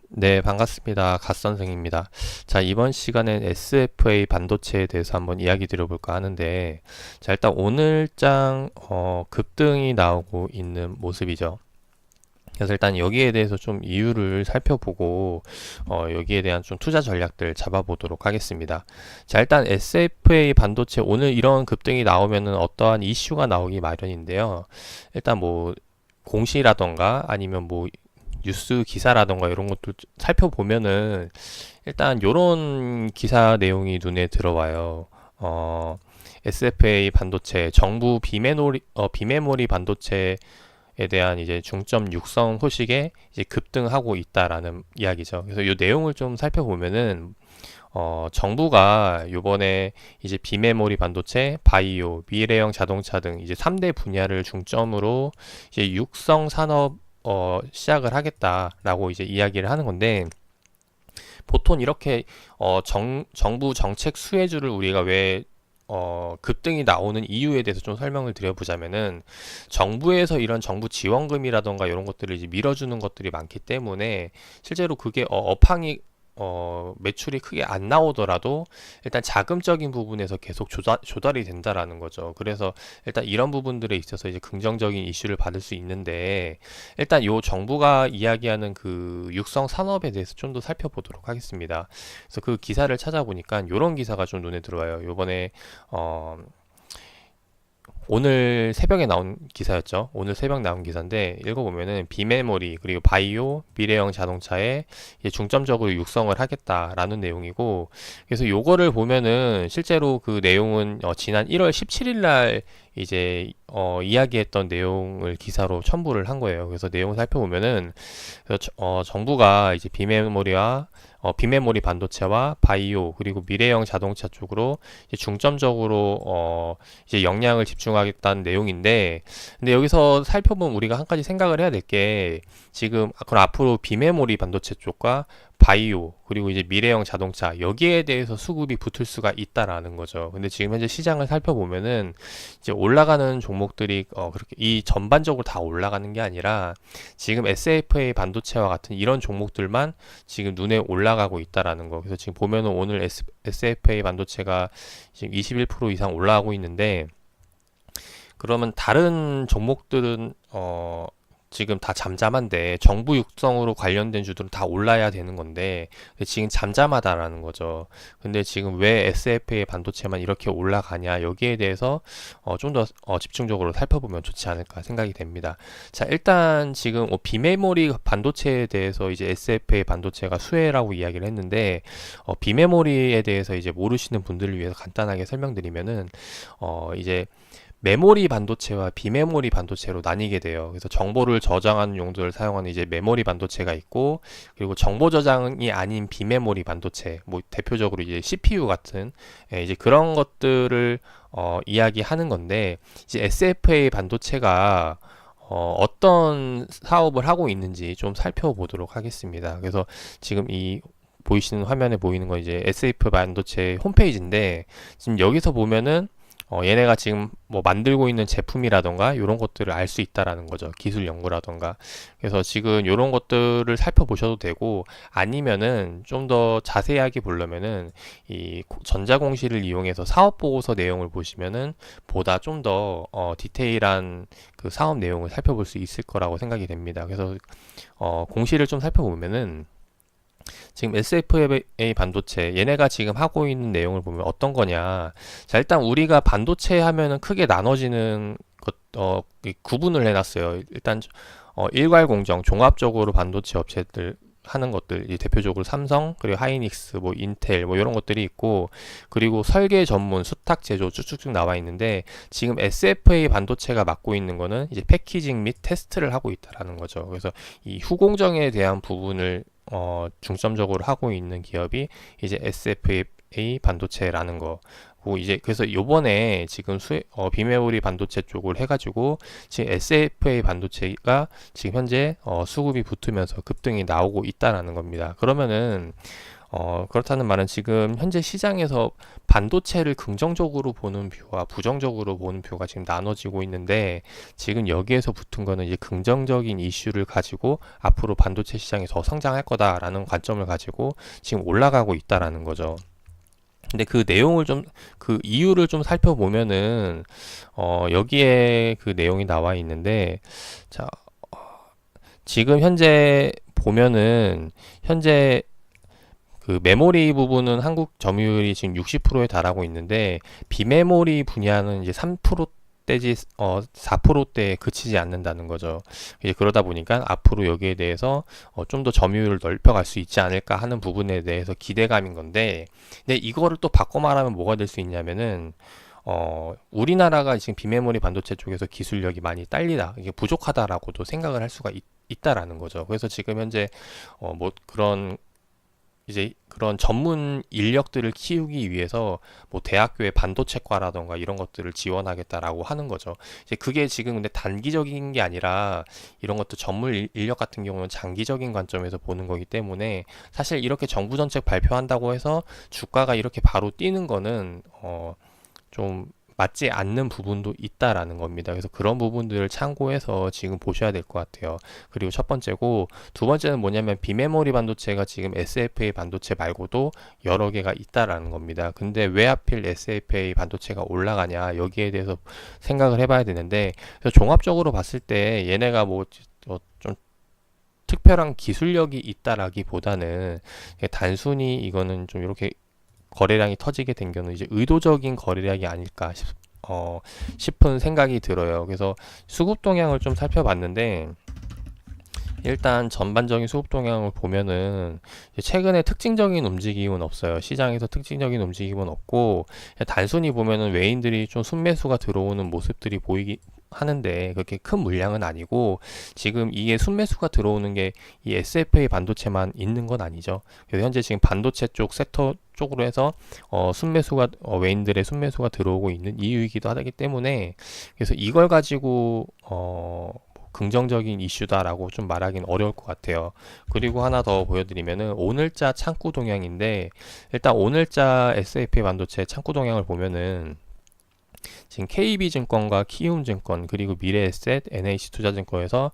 네, 반갑습니다. 갓선생입니다. 자, 이번 시간엔 SFA 반도체에 대해서 한번 이야기 드려볼까 하는데, 자, 일단 오늘장 급등이 나오고 있는 모습이죠. 그래서 일단 여기에 대해서 좀 이유를 살펴보고 여기에 대한 좀 투자 전략들 잡아보도록 하겠습니다. 자, 일단 SFA 반도체 오늘 이런 급등이 나오면은 어떠한 이슈가 나오기 마련인데요. 일단 뭐 공시라던가 아니면 뭐 뉴스 기사라던가 이런 것들 살펴보면은 일단 요런 기사 내용이 눈에 들어와요. SFA 반도체 정부 비메모리 반도체에 대한 이제 중점 육성 소식에 이제 급등하고 있다라는 이야기죠. 그래서 이 내용을 좀 살펴보면은 정부가 요번에 이제 비메모리 반도체, 바이오, 미래형 자동차 등 이제 3대 분야를 중점으로 이제 육성 산업 시작을 하겠다라고 이제 이야기를 하는 건데, 보통 이렇게 정부 정책 수혜주를 우리가 왜 급등이 나오는 이유에 대해서 좀 설명을 드려보자면은, 정부에서 이런 정부 지원금이라던가 이런 것들을 이제 밀어주는 것들이 많기 때문에 실제로 그게 업황이 매출이 크게 안 나오더라도 일단 자금적인 부분에서 계속 조달이 된다라는 거죠. 그래서 일단 이런 부분들에 있어서 이제 긍정적인 이슈를 받을 수 있는데, 일단 요 정부가 이야기하는 그 육성 산업에 대해서 좀 더 살펴보도록 하겠습니다. 그래서 그 기사를 찾아보니까 이런 기사가 좀 눈에 들어와요. 요번에 어, 오늘 새벽에 나온 기사였죠. 오늘 새벽 나온 기사인데 읽어보면은 비메모리 그리고 바이오 미래형 자동차에 이제 중점적으로 육성을 하겠다라는 내용이고, 그래서 요거를 보면은 실제로 그 내용은 지난 1월 17일 날 이제 이야기했던 내용을 기사로 첨부를 한 거예요. 그래서 내용을 살펴보면은 정부가 이제 비메모리 반도체와 바이오 그리고 미래형 자동차 쪽으로 이제 중점적으로 이제 역량을 집중하겠다는 내용인데, 근데 여기서 살펴보면 우리가 한 가지 생각을 해야 될 게, 지금 그럼 앞으로 비메모리 반도체 쪽과 바이오 그리고 이제 미래형 자동차 여기에 대해서 수급이 붙을 수가 있다라는 거죠. 근데 지금 현재 시장을 살펴보면은 이제 올라가는 종목들이 그렇게 이 전반적으로 다 올라가는 게 아니라 지금 SFA 반도체와 같은 이런 종목들만 지금 눈에 올라가고 있다라는 거. 그래서 지금 보면은 오늘 SFA 반도체가 지금 21% 이상 올라가고 있는데, 그러면 다른 종목들은 지금 다 잠잠한데 정부 육성으로 관련된 주들은 다 올라야 되는 건데 지금 잠잠하다라는 거죠. 근데 지금 왜 SFA 반도체만 이렇게 올라가냐, 여기에 대해서 좀 더 집중적으로 살펴보면 좋지 않을까 생각이 됩니다. 자, 일단 지금 비메모리 반도체에 대해서 이제 SFA 반도체가 수혜라고 이야기를 했는데, 비메모리에 대해서 이제 모르시는 분들을 위해서 간단하게 설명드리면은 이제 메모리 반도체와 비메모리 반도체로 나뉘게 돼요. 그래서 정보를 저장하는 용도를 사용하는 이제 메모리 반도체가 있고, 그리고 정보 저장이 아닌 비메모리 반도체, 뭐 대표적으로 이제 CPU 같은 이제 그런 것들을 이야기하는 건데, 이제 SFA 반도체가 어떤 사업을 하고 있는지 좀 살펴보도록 하겠습니다. 그래서 지금 이 보이시는 화면에 보이는 건 이제 SF 반도체 홈페이지인데, 지금 여기서 보면은 얘네가 지금 뭐 만들고 있는 제품이라던가 이런 것들을 알 수 있다라는 거죠. 기술 연구라던가. 그래서 지금 이런 것들을 살펴보셔도 되고, 아니면은 좀 더 자세하게 보려면은 이 전자공시를 이용해서 사업 보고서 내용을 보시면은 보다 좀 더 디테일한 그 사업 내용을 살펴볼 수 있을 거라고 생각이 됩니다. 그래서 공시를 좀 살펴보면은 지금 SFA 반도체 얘네가 지금 하고 있는 내용을 보면 어떤 거냐. 자, 일단 우리가 반도체 하면은 크게 나눠지는 구분을 해놨어요. 일단 일괄공정 종합적으로 반도체 업체들 하는 것들, 대표적으로 삼성 그리고 하이닉스 뭐 인텔 뭐 이런 것들이 있고, 그리고 설계 전문 수탁 제조 쭉쭉쭉 나와 있는데, 지금 SFA 반도체가 맡고 있는 거는 이제 패키징 및 테스트를 하고 있다라는 거죠. 그래서 이 후공정에 대한 부분을 중점적으로 하고 있는 기업이 이제 SFA 반도체라는 거. 이제 그래서 요번에 지금 비메모리 반도체 쪽을 해가지고 지금 SFA 반도체가 지금 현재 수급이 붙으면서 급등이 나오고 있다라는 겁니다. 그러면은 그렇다는 말은 지금 현재 시장에서 반도체를 긍정적으로 보는 뷰와 부정적으로 보는 뷰가 지금 나눠지고 있는데, 지금 여기에서 붙은 거는 이제 긍정적인 이슈를 가지고 앞으로 반도체 시장이 더 성장할 거다라는 관점을 가지고 지금 올라가고 있다라는 거죠. 근데 그 내용을 좀, 그 이유를 좀 살펴보면은, 여기에 그 내용이 나와 있는데, 자, 지금 현재 보면은, 현재 그 메모리 부분은 한국 점유율이 지금 60%에 달하고 있는데, 비메모리 분야는 이제 3%대지 4%대에 그치지 않는다는 거죠. 이제 그러다 보니까 앞으로 여기에 대해서 좀 더 점유율을 넓혀갈 수 있지 않을까 하는 부분에 대해서 기대감인 건데, 근데 이거를 또 바꿔 말하면 뭐가 될 수 있냐면은, 우리나라가 지금 비메모리 반도체 쪽에서 기술력이 많이 딸리다, 이게 부족하다라고도 생각을 할 수가 있다라는 거죠. 그래서 지금 현재 뭐 그런 이제 그런 전문 인력들을 키우기 위해서 뭐 대학교의 반도체과라던가 이런 것들을 지원하겠다라고 하는 거죠. 이제 그게 지금 근데 단기적인 게 아니라 이런 것도 전문 인력 같은 경우는 장기적인 관점에서 보는 거기 때문에, 사실 이렇게 정부 정책 발표한다고 해서 주가가 이렇게 바로 뛰는 거는 좀 맞지 않는 부분도 있다라는 겁니다. 그래서 그런 부분들을 참고해서 지금 보셔야 될 것 같아요. 그리고 첫 번째고, 두 번째는 뭐냐면 비메모리 반도체가 지금 SFA 반도체 말고도 여러 개가 있다라는 겁니다. 근데 왜 하필 SFA 반도체가 올라가냐, 여기에 대해서 생각을 해봐야 되는데, 그래서 종합적으로 봤을 때 얘네가 뭐 좀 특별한 기술력이 있다라기보다는 단순히 이거는 좀 이렇게 거래량이 터지게 된 경우는 이제 의도적인 거래량이 아닐까 싶은 생각이 들어요. 그래서 수급 동향을 좀 살펴봤는데, 일단 전반적인 수급 동향을 보면은 최근에 특징적인 움직임은 없어요. 시장에서 특징적인 움직임은 없고, 단순히 보면은 외인들이 좀 순매수가 들어오는 모습들이 보이기 하는데, 그렇게 큰 물량은 아니고, 지금 이게 순매수가 들어오는 게 이 SFA 반도체만 있는 건 아니죠. 그래서 현재 지금 반도체 쪽 섹터 쪽으로 해서 순매수가 외인들의 순매수가 들어오고 있는 이유이기도 하기 때문에, 그래서 이걸 가지고 긍정적인 이슈다라고 좀 말하기는 어려울 것 같아요. 그리고 하나 더 보여드리면은 오늘자 창구 동향인데, 일단 오늘자 SFA 반도체 창구 동향을 보면은 지금 KB증권과 키움증권 그리고 미래에셋, NH투자증권에서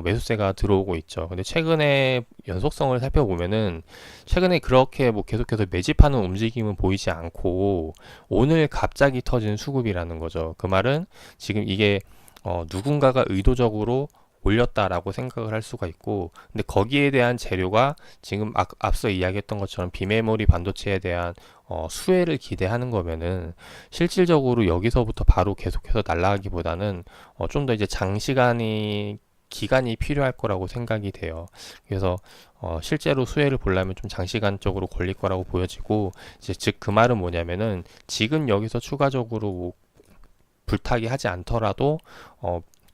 매수세가 들어오고 있죠. 근데 최근에 연속성을 살펴보면은 최근에 그렇게 뭐 계속해서 매집하는 움직임은 보이지 않고, 오늘 갑자기 터진 수급이라는 거죠. 그 말은 지금 이게 누군가가 의도적으로 올렸다라고 생각을 할 수가 있고, 근데 거기에 대한 재료가 지금 앞서 이야기했던 것처럼 비메모리 반도체에 대한 수혜를 기대하는 거면은, 실질적으로 여기서부터 바로 계속해서 날아가기보다는 좀 더 이제 기간이 필요할 거라고 생각이 돼요. 그래서 실제로 수혜를 보려면 좀 장시간적으로 걸릴 거라고 보여지고, 이제 즉 그 말은 뭐냐면은 지금 여기서 추가적으로 뭐 불타기 하지 않더라도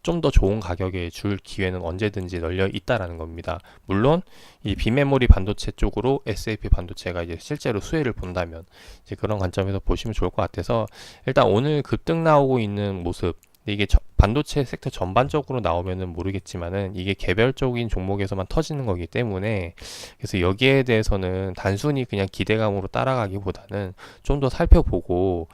좀 더 좋은 가격에 줄 기회는 언제든지 널려 있다라는 겁니다. 물론 이 비메모리 반도체 쪽으로 SAP 반도체가 이제 실제로 수혜를 본다면 이제 그런 관점에서 보시면 좋을 것 같아서, 일단 오늘 급등 나오고 있는 모습, 이게 반도체 섹터 전반적으로 나오면은 모르겠지만은 이게 개별적인 종목에서만 터지는 거기 때문에, 그래서 여기에 대해서는 단순히 그냥 기대감으로 따라가기보다는 좀 더 살펴보고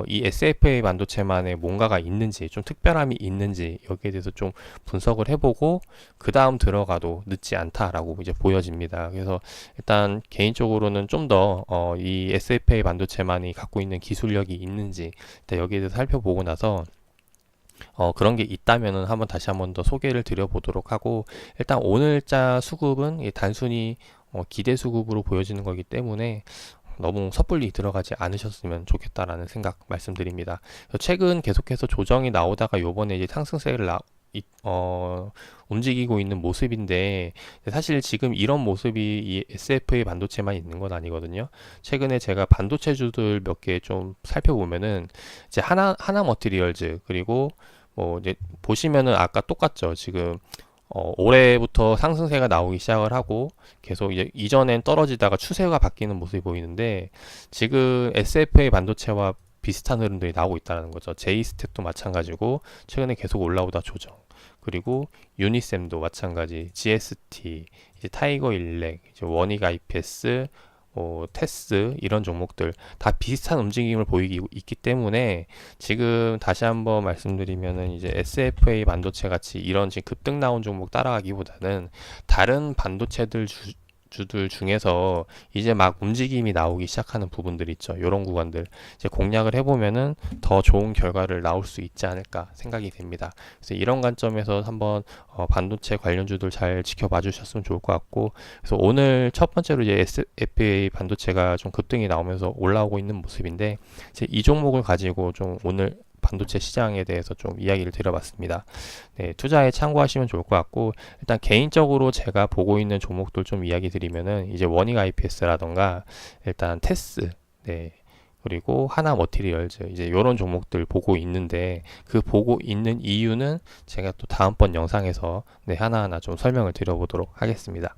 이 SFA 반도체만의 뭔가가 있는지, 좀 특별함이 있는지 여기에 대해서 좀 분석을 해보고 그 다음 들어가도 늦지 않다라고 이제 보여집니다. 그래서 일단 개인적으로는 좀 더 이 SFA 반도체만이 갖고 있는 기술력이 있는지 일단 여기에 대해서 살펴보고 나서 그런 게 있다면은 다시 한번 더 소개를 드려보도록 하고, 일단 오늘자 수급은 단순히 기대 수급으로 보여지는 거기 때문에 너무 섣불리 들어가지 않으셨으면 좋겠다라는 생각 말씀드립니다. 최근 계속해서 조정이 나오다가 요번에 이제 상승세를 움직이고 있는 모습인데, 사실 지금 이런 모습이 이 SFA 반도체만 있는 건 아니거든요. 최근에 제가 반도체주들 몇 개 좀 살펴보면은 이제 하나 머티리얼즈, 그리고 뭐 이제 보시면은 아까 똑같죠. 지금 올해부터 상승세가 나오기 시작을 하고 계속 이제 이전엔 떨어지다가 추세가 바뀌는 모습이 보이는데, 지금 SFA 반도체와 비슷한 흐름들이 나오고 있다는 거죠. 제이스텝도 마찬가지고 최근에 계속 올라오다 조정, 그리고 유니셈도 마찬가지, GST, 이제 타이거 일렉, 이제 원익 IPS, 뭐 테스 이런 종목들 다 비슷한 움직임을 보이기 있기 때문에 지금 다시 한번 말씀드리면은 이제 SFA 반도체 같이 이런 지금 급등 나온 종목 따라가기보다는 다른 반도체들 주들 중에서 이제 막 움직임이 나오기 시작하는 부분들 있죠. 이런 구간들 이제 공략을 해보면은 더 좋은 결과를 나올 수 있지 않을까 생각이 됩니다. 그래서 이런 관점에서 한번 반도체 관련주들 잘 지켜봐 주셨으면 좋을 것 같고, 그래서 오늘 첫 번째로 이제 SFA 반도체가 좀 급등이 나오면서 올라오고 있는 모습인데, 이제 이 종목을 가지고 좀 오늘 반도체 시장에 대해서 좀 이야기를 드려봤습니다. 네, 투자에 참고하시면 좋을 것 같고, 일단 개인적으로 제가 보고 있는 종목들 좀 이야기 드리면은 이제 워닝 IPS라던가 일단 테스, 네, 그리고 하나 머티리얼즈 이제 이런 종목들 보고 있는데, 그 보고 있는 이유는 제가 또 다음번 영상에서 네, 하나하나 좀 설명을 드려보도록 하겠습니다.